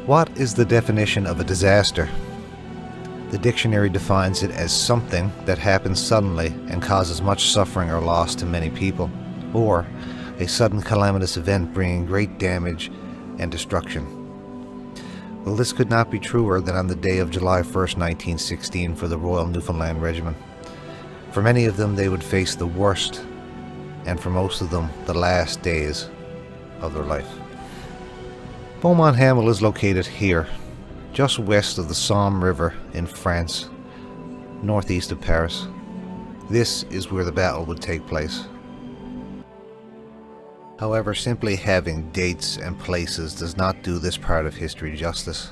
What is the definition of a disaster? The dictionary defines it as something that happens suddenly and causes much suffering or loss to many people, or a sudden calamitous event bringing great damage and destruction. Well, this could not be truer than on the day of July 1st, 1916 for the Royal Newfoundland Regiment. For many of them, they would face the worst, and for most of them, the last days of their life. Beaumont-Hamel is located here, just west of the Somme River in France, northeast of Paris. This is where the battle would take place. However, simply having dates and places does not do this part of history justice.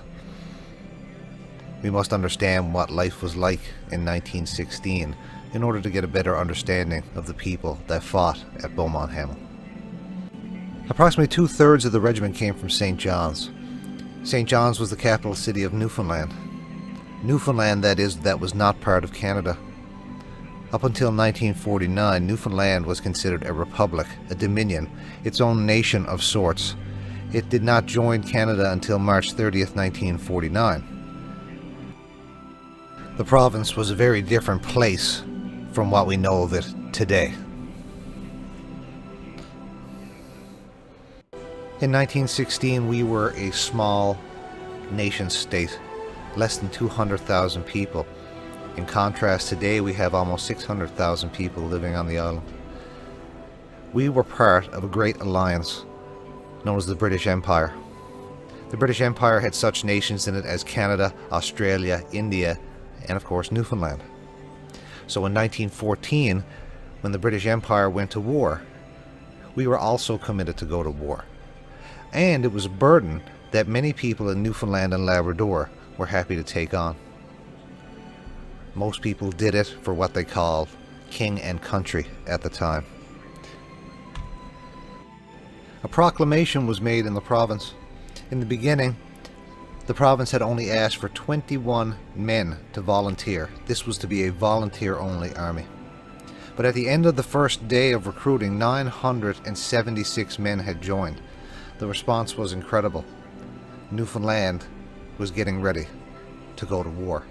We must understand what life was like in 1916 in order to get a better understanding of the people that fought at Beaumont-Hamel. Approximately 2/3 of the regiment came from St. John's. St. John's was the capital city of Newfoundland. Newfoundland, that is, that was not part of Canada. Up until 1949, Newfoundland was considered a republic, a dominion, its own nation of sorts. It did not join Canada until March 30th, 1949. The province was a very different place from what we know of it today. In 1916, we were a small nation-state, less than 200,000 people. In contrast, today we have almost 600,000 people living on the island. We were part of a great alliance known as the British Empire. The British Empire had such nations in it as Canada, Australia, India, and of course Newfoundland. So in 1914, when the British Empire went to war, we were also committed to go to war. And it was a burden that many people in Newfoundland and Labrador were happy to take on. Most people did it for what they called king and country at the time. A proclamation was made in the province. In the beginning, the province had only asked for 21 men to volunteer. This was to be a volunteer-only army. But at the end of the first day of recruiting, 976 men had joined. The response was incredible. Newfoundland was getting ready to go to war.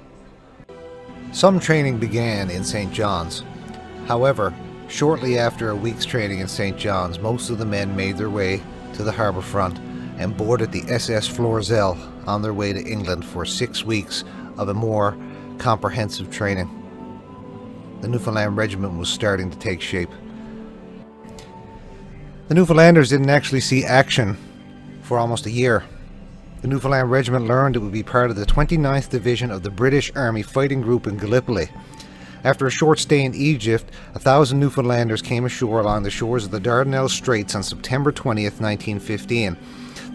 Some training began in St. John's. However, shortly after a week's training in St. John's, most of the men made their way to the harbour front and boarded the SS Florizel on their way to England for 6 weeks of a more comprehensive training. The Newfoundland Regiment was starting to take shape. The Newfoundlanders didn't actually see action for almost a year. The Newfoundland Regiment learned it would be part of the 29th Division of the British Army Fighting Group in Gallipoli. After a short stay in Egypt, 1,000 Newfoundlanders came ashore along the shores of the Dardanelles Straits on September 20th, 1915.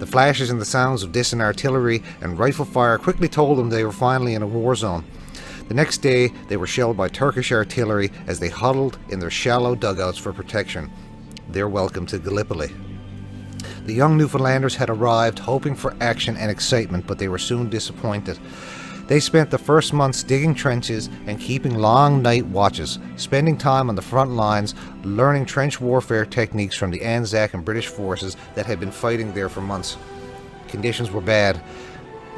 The flashes and the sounds of distant artillery and rifle fire quickly told them they were finally in a war zone. The next day, they were shelled by Turkish artillery as they huddled in their shallow dugouts for protection. Their welcome to Gallipoli. The young Newfoundlanders had arrived hoping for action and excitement, but they were soon disappointed. They spent the first months digging trenches and keeping long night watches, spending time on the front lines, learning trench warfare techniques from the Anzac and British forces that had been fighting there for months. Conditions were bad.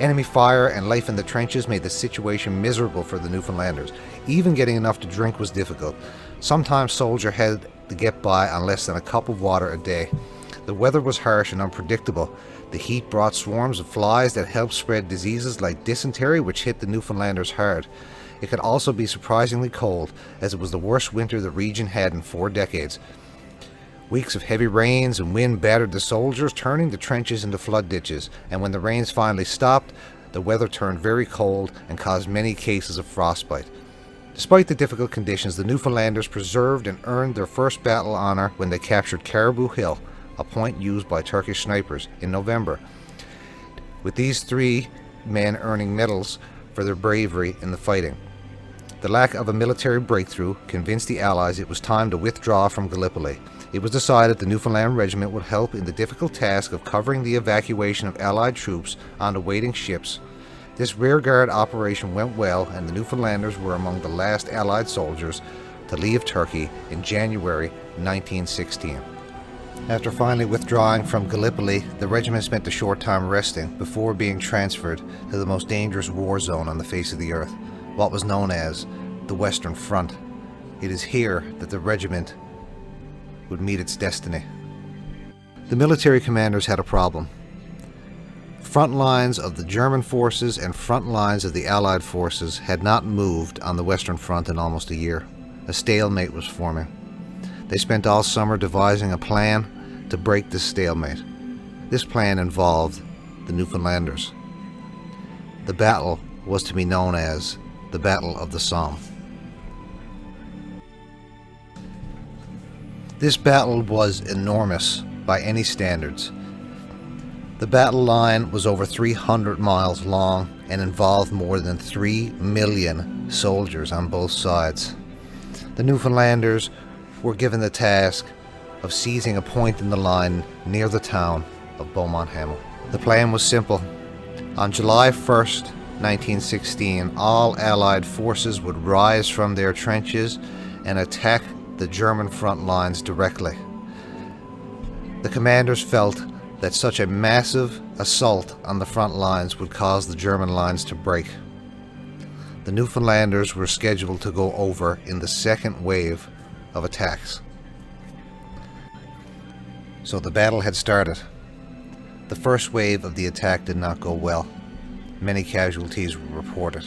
Enemy fire and life in the trenches made the situation miserable for the Newfoundlanders. Even getting enough to drink was difficult. Sometimes soldiers had to get by on less than a cup of water a day. The weather was harsh and unpredictable. The heat brought swarms of flies that helped spread diseases like dysentery, which hit the Newfoundlanders hard. It could also be surprisingly cold, as it was the worst winter the region had in 4 decades. Weeks of heavy rains and wind battered the soldiers, turning the trenches into flood ditches, and when the rains finally stopped, the weather turned very cold and caused many cases of frostbite. Despite the difficult conditions, the Newfoundlanders preserved and earned their first battle honor when they captured Caribou Hill, a point used by Turkish snipers, in November, with these 3 men earning medals for their bravery in the fighting. The lack of a military breakthrough convinced the Allies it was time to withdraw from Gallipoli. It was decided the Newfoundland Regiment would help in the difficult task of covering the evacuation of Allied troops onto waiting ships. This rearguard operation went well, and the Newfoundlanders were among the last Allied soldiers to leave Turkey in January 1916. After finally withdrawing from Gallipoli, the regiment spent a short time resting before being transferred to the most dangerous war zone on the face of the earth, what was known as the Western Front. It is here that the regiment would meet its destiny. The military commanders had a problem. Front lines of the German forces and front lines of the Allied forces had not moved on the Western Front in almost a year. A stalemate was forming. They spent all summer devising a plan to break this stalemate. This plan involved the Newfoundlanders. The battle was to be known as the Battle of the Somme. This battle was enormous by any standards. The battle line was over 300 miles long and involved more than 3 million soldiers on both sides. The Newfoundlanders were given the task of seizing a point in the line near the town of Beaumont-Hamel. The plan was simple. On July 1st, 1916, all Allied forces would rise from their trenches and attack the German front lines directly. The commanders felt that such a massive assault on the front lines would cause the German lines to break. The Newfoundlanders were scheduled to go over in the second wave of attacks. So the battle had started. The first wave of the attack did not go well. Many casualties were reported.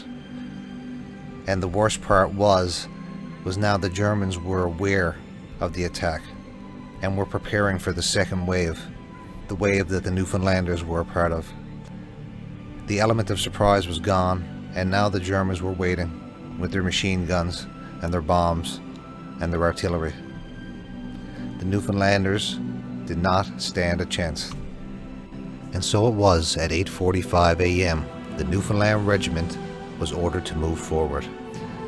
And the worst part was now the Germans were aware of the attack and were preparing for the second wave, the wave that the Newfoundlanders were a part of. The element of surprise was gone, and now the Germans were waiting with their machine guns and their bombs and their artillery. The Newfoundlanders did not stand a chance. And so it was at 8:45 a.m. the Newfoundland Regiment was ordered to move forward.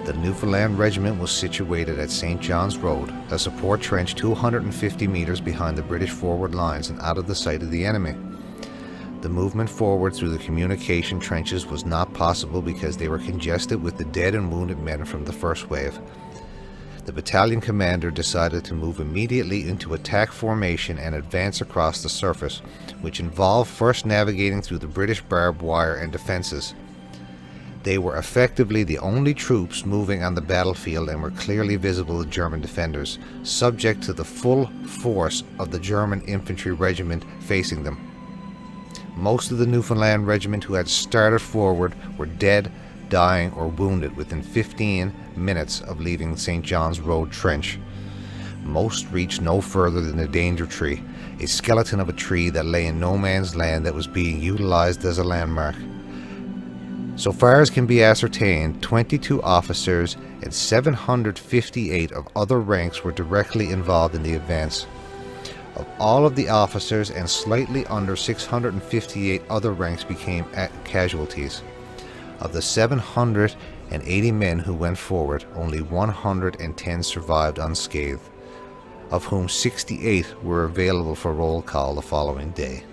The Newfoundland Regiment was situated at St. John's Road, a support trench 250 meters behind the British forward lines and out of the sight of the enemy. The movement forward through the communication trenches was not possible because they were congested with the dead and wounded men from the first wave. The battalion commander decided to move immediately into attack formation and advance across the surface, which involved first navigating through the British barbed wire and defenses. They were effectively the only troops moving on the battlefield and were clearly visible to German defenders, subject to the full force of the German infantry regiment facing them. Most of the Newfoundland Regiment who had started forward were dead, dying, or wounded within 15 minutes of leaving St. John's Road trench. Most reached no further than the danger tree, a skeleton of a tree that lay in no man's land that was being utilized as a landmark. So far as can be ascertained, 22 officers and 758 of other ranks were directly involved in the advance. Of all of the officers and slightly under 658 other ranks became casualties. Of the 780 men who went forward, only 110 survived unscathed, of whom 68 were available for roll call the following day.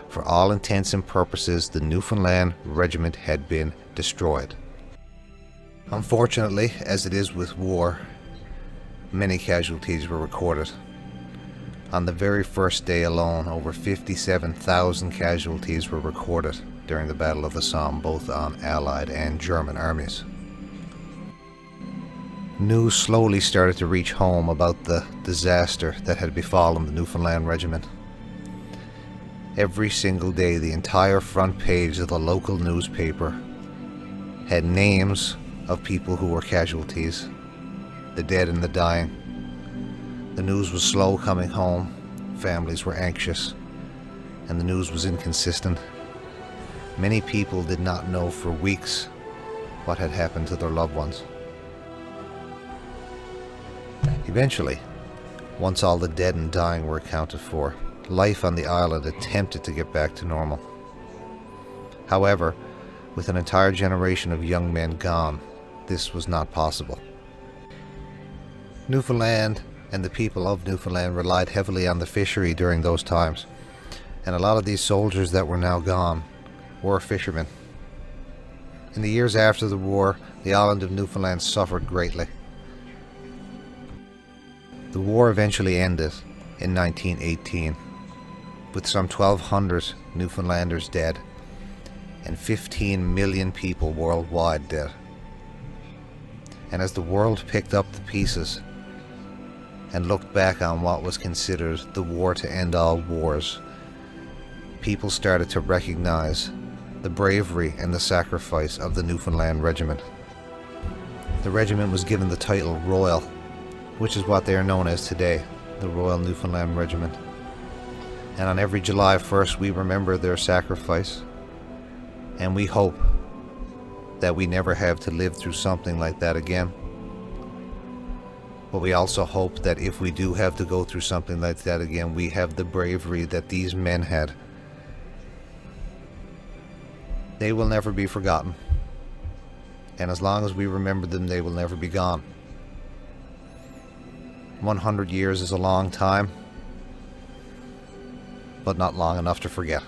For all intents and purposes, the Newfoundland Regiment had been destroyed. Unfortunately, as it is with war, many casualties were recorded. On the very first day alone, over 57,000 casualties were recorded during the Battle of the Somme, both on Allied and German armies. News slowly started to reach home about the disaster that had befallen the Newfoundland Regiment. Every single day, the entire front page of the local newspaper had names of people who were casualties, the dead and the dying. The news was slow coming home, families were anxious, and the news was inconsistent. Many people did not know for weeks what had happened to their loved ones. Eventually, once all the dead and dying were accounted for, life on the island attempted to get back to normal. However, with an entire generation of young men gone, this was not possible. Newfoundland and the people of Newfoundland relied heavily on the fishery during those times, and a lot of these soldiers that were now gone were fishermen. In the years after the war, the island of Newfoundland suffered greatly. The war eventually ended in 1918, with some 1,200 Newfoundlanders dead and 15 million people worldwide dead. And as the world picked up the pieces and looked back on what was considered the war to end all wars, people started to recognize the bravery and the sacrifice of the Newfoundland Regiment. The regiment was given the title Royal, which is what they are known as today, the Royal Newfoundland Regiment. And on every July 1st we remember their sacrifice, and we hope that we never have to live through something like that again. But we also hope that if we do have to go through something like that again, we have the bravery that these men had. They will never be forgotten, and as long as we remember them, they will never be gone. 100 years is a long time, but not long enough to forget.